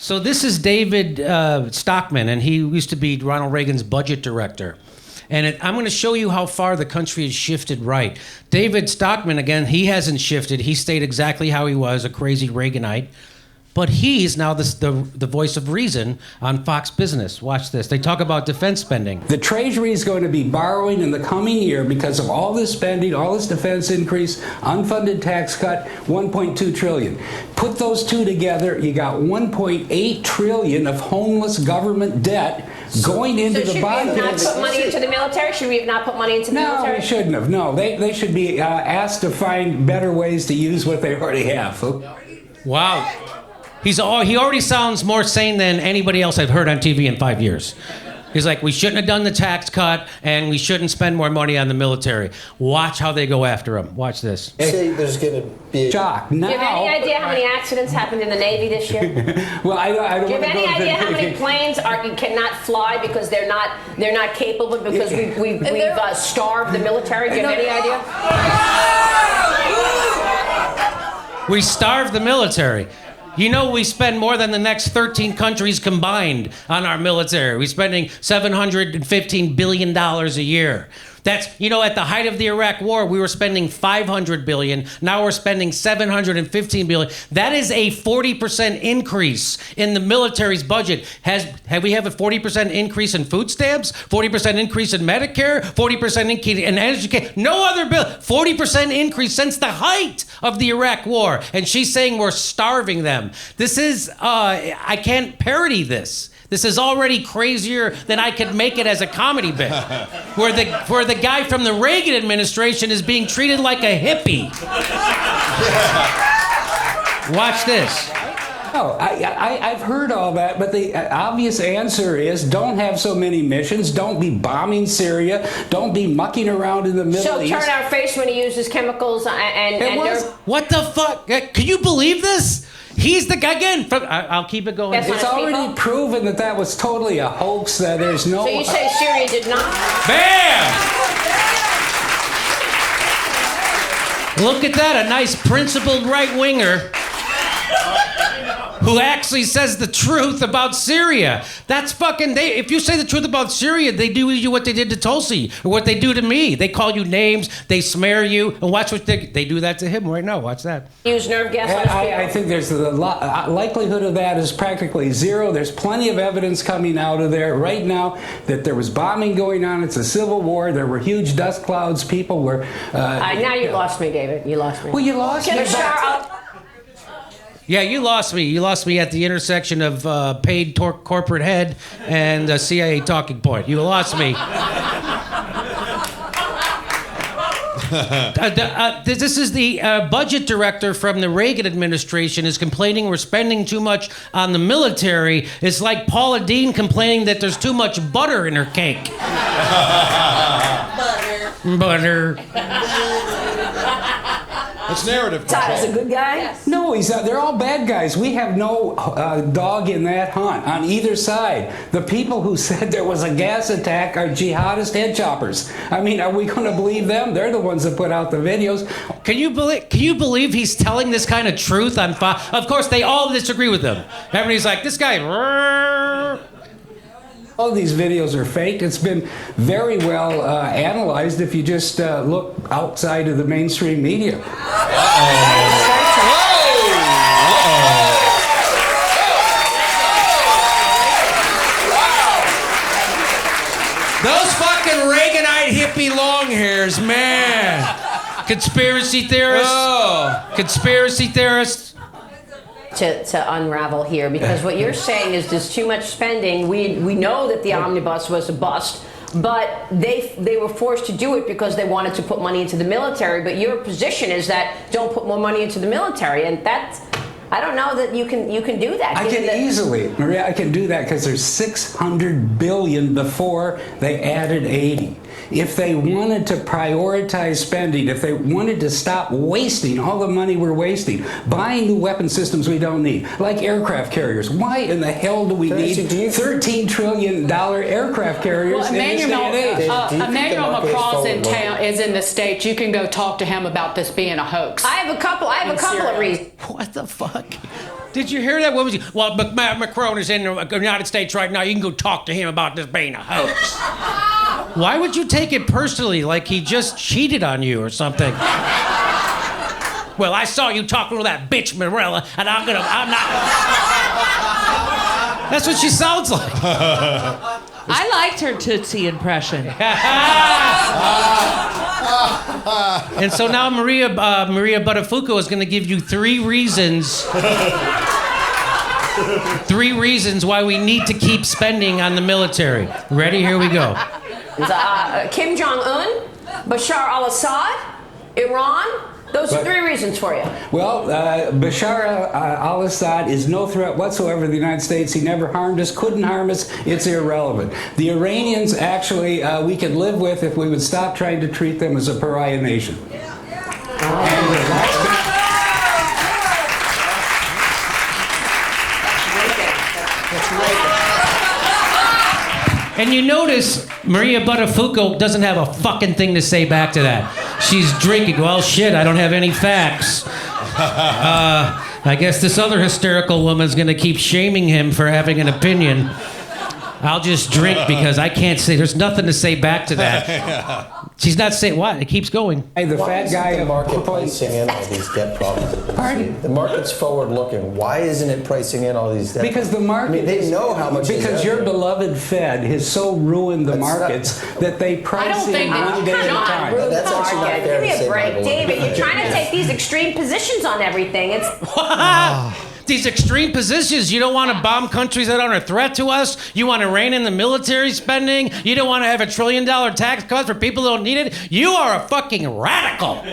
So this is David Stockman, and he used to be Ronald Reagan's budget director. And I'm going to show you how far the country has shifted right. David Stockman, again, he hasn't shifted. He stayed exactly how he was, a crazy Reaganite. But he's now the voice of reason on Fox Business. Watch this. They talk about defense spending. The Treasury is going to be borrowing in the coming year because of all this spending, all this defense increase, unfunded tax cut, $1.2 trillion. Put those two together, you got $1.8 trillion of homeless government debt going into the bond. So should we have not put money into the military? Should we have not put money into the military? No, we shouldn't have. No, they should be asked to find better ways to use what they already have. Wow. He already sounds more sane than anybody else I've heard on TV in 5 years. He's like, we shouldn't have done the tax cut, and we shouldn't spend more money on the military. Watch how they go after him. Watch this. Say there's going to be a shock. Now, do you have any idea how many accidents happened in the Navy this year? Well, I don't. Do you have any idea how many planes cannot fly because they're not capable because we've starved the military? Do you have any idea? We starved the military. You know, we spend more than the next 13 countries combined on our military. We're spending $715 billion a year. That's, you know, at the height of the Iraq War, we were spending $500 billion. Now we're spending $715 billion. That is a 40% increase in the military's budget. Have we have a 40% increase in food stamps? 40% increase in Medicare? 40% increase in education? No other bill. 40% increase since the height of the Iraq War. And she's saying we're starving them. This is, I can't parody this. This is already crazier than I could make it as a comedy bit. Where the guy from the Reagan administration is being treated like a hippie. Watch this. Oh, I've heard all that, but the obvious answer is don't have so many missions, don't be bombing Syria, don't be mucking around in the Middle East. So turn our face when he uses chemicals What the fuck? Can you believe this? He's the guy again. I'll keep it going. It's already proven that was totally a hoax. That there's no. So you say Syria did not? Bam! Look at that, a nice principled right winger who actually says the truth about Syria. That's fucking, if you say the truth about Syria, they do you what they did to Tulsi, or what they do to me. They call you names, they smear you, and watch what they do that to him right now. Watch that. Use nerve gas on his people. I think there's the likelihood of that is practically zero. There's plenty of evidence coming out of there right now that there was bombing going on. It's a civil war. There were huge dust clouds. People were... now you lost me, David. You lost me. Well, you lost me. Yeah, you lost me. You lost me at the intersection of paid corporate head and CIA talking point. You lost me. This is the budget director from the Reagan administration is complaining we're spending too much on the military. It's like Paula Deen complaining that there's too much butter in her cake. Butter. It's narrative control. Todd is a good guy? Yes. No, they're all bad guys. We have no dog in that hunt on either side. The people who said there was a gas attack are jihadist head choppers. I mean, are we going to believe them? They're the ones that put out the videos. Can you believe he's telling this kind of truth on Fox? Of course, they all disagree with him. Everybody's like, this guy... All of these videos are fake. It's been very well analyzed if you just look outside of the mainstream media. Those fucking Reaganite hippie long hairs, man. Conspiracy theorists. Conspiracy theorists. To unravel here, because what you're saying is there's too much spending. We know that the omnibus was a bust, but they were forced to do it because they wanted to put money into the military. But your position is that don't put more money into the military, and that's, I don't know that you can do that. I can easily, Maria, I can do that because there's $600 billion before they added 80. If they wanted to prioritize spending, if they wanted to stop wasting all the money we're wasting, buying new weapon systems we don't need, like aircraft carriers. Why in the hell do we need $13 trillion aircraft carriers in this day and age? Emmanuel Macron's in town, is in the States. You can go talk to him about this being a hoax. I have a couple of reasons. What the fuck? Did you hear that? What was he? Well, Macron is in the United States right now. You can go talk to him about this being a hoax. Why would you take it personally, like he just cheated on you or something? Well, I saw you talking to that bitch Marilla, and I'm not. That's what she sounds like. I liked her Tootsie impression. And so now Maria Buttafuoco is going to give you 3 reasons. 3 reasons why we need to keep spending on the military. Ready? Here we go. Kim Jong-un, Bashar al-Assad, Iran. Those are 3 reasons for you. Well, Bashar al-Assad is no threat whatsoever to the United States. He never harmed us, couldn't harm us. It's irrelevant. The Iranians, actually, we could live with if we would stop trying to treat them as a pariah nation. And you notice Maria Buttafuoco doesn't have a fucking thing to say back to that. She's drinking. Well, shit, I don't have any facts. I guess this other hysterical woman's going to keep shaming him for having an opinion. I'll just drink because I can't say. There's nothing to say back to that. She's not saying what? It keeps going. Hey, the fat guy. The market pricing in all these debt problems. Pardon? The market's forward-looking. Why isn't it pricing in all these debt? Because the market. I mean, they know how much. Because your beloved Fed has so ruined the markets that they price in one day at a time. That's actually not fair to Give me say, a break, Michael. David. You're trying to take these extreme positions on everything. It's. These extreme positions. You don't want to bomb countries that aren't a threat to us. You want to rein in the military spending. You don't want to have $1 trillion tax cut for people who don't need it. You are a fucking radical.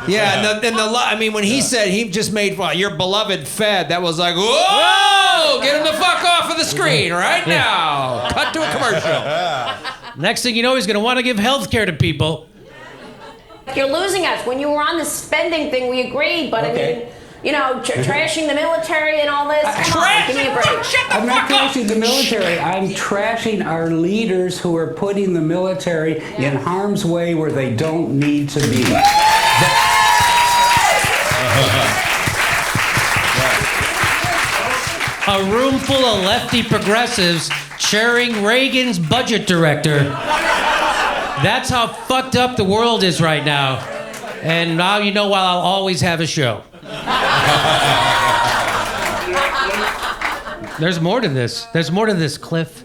Yeah, I mean, when he said he just made your beloved Fed, that was like, whoa, get him the fuck off of the screen right now. Cut to a commercial. Next thing you know, he's going to want to give health care to people. You're losing us. When you were on the spending thing, we agreed, but I mean, you know, trashing the military and all this. Come on, give me a break. I'm not trashing the military. I'm trashing our leaders who are putting the military in harm's way where they don't need to be. A room full of lefty progressives chairing Reagan's budget director. That's how fucked up the world is right now. And now you know why I'll always have a show. There's more to this. There's more to this, Cliff.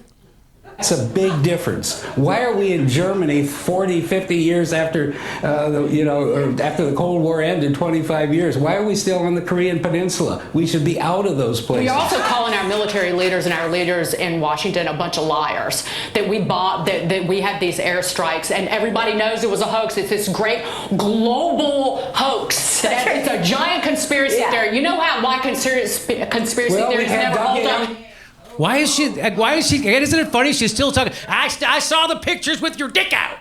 That's a big difference. Why are we in Germany 40, 50 years after, after the Cold War ended, 25 years? Why are we still on the Korean Peninsula? We should be out of those places. You're also calling our military leaders and our leaders in Washington a bunch of liars. That we bought, that we had these airstrikes, and everybody knows it was a hoax. It's this great global hoax. It's a giant conspiracy theory. You know why conspiracy theories never hold up? Why is she, isn't it funny? She's still talking. I saw the pictures with your dick out.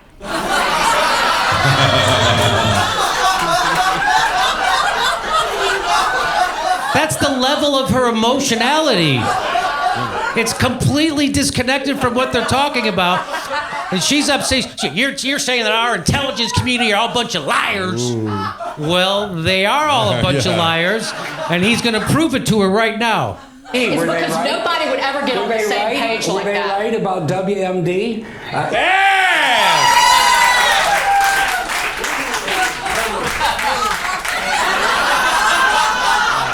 That's the level of her emotionality. It's completely disconnected from what they're talking about. And she's upset. You're saying that our intelligence community are all a bunch of liars. Ooh. Well, they are all a bunch of liars, and he's going to prove it to her right now. Hey, it's because nobody would ever get on the same page like that. Were they right about WMD?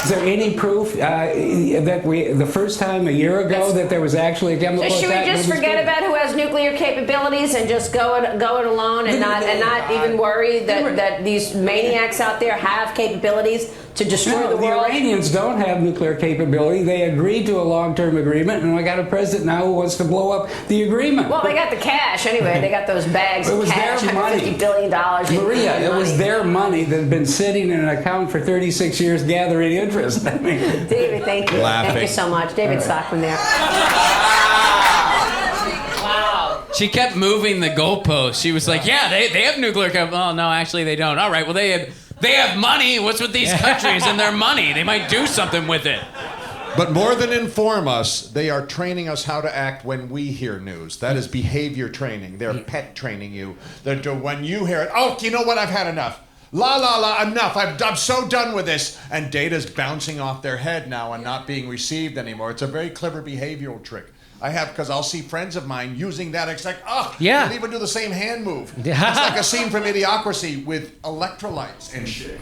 Is there any proof that the first time a year ago that there was actually a chemical attack? Should we just forget about who has nuclear capabilities and just go it alone and not even worry that these maniacs out there have capabilities to destroy the world? The Iranians don't have nuclear capability. They agreed to a long-term agreement, and I got a president now who wants to blow up the agreement. Well, they got the cash anyway. They got those bags of cash, $150 billion. Maria, it was their money that had been sitting in an account for 36 years gathering interest. I mean, David, thank you. Laughing. Thank you so much. David Stockman there. She kept moving the goalposts. She was like, yeah, they have nuclear capability. Oh, no, actually they don't. All right, well, they have money. What's with these countries and their money? They might do something with it. But more than inform us, they are training us how to act when we hear news. That is behavior training. They're pet training you. When you hear it, oh, you know what? I've had enough. La la la, enough. I'm so done with this. And data's bouncing off their head now and not being received anymore. It's a very clever behavioral trick. I have, because I'll see friends of mine using that. It's like, Yeah. they'll even do the same hand move. It's like a scene from Idiocracy with electrolytes and shit.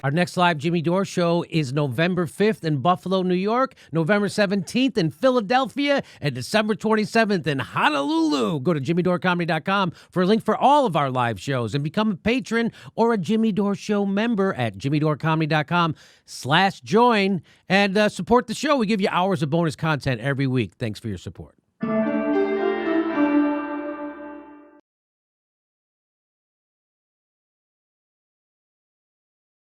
Our next live Jimmy Dore show is November 5th in Buffalo, New York, November 17th in Philadelphia, and December 27th in Honolulu. Go to jimmydorecomedy.com for a link for all of our live shows and become a patron or a Jimmy Dore Show member at jimmydorecomedy.com/join and support the show. We give you hours of bonus content every week. Thanks for your support.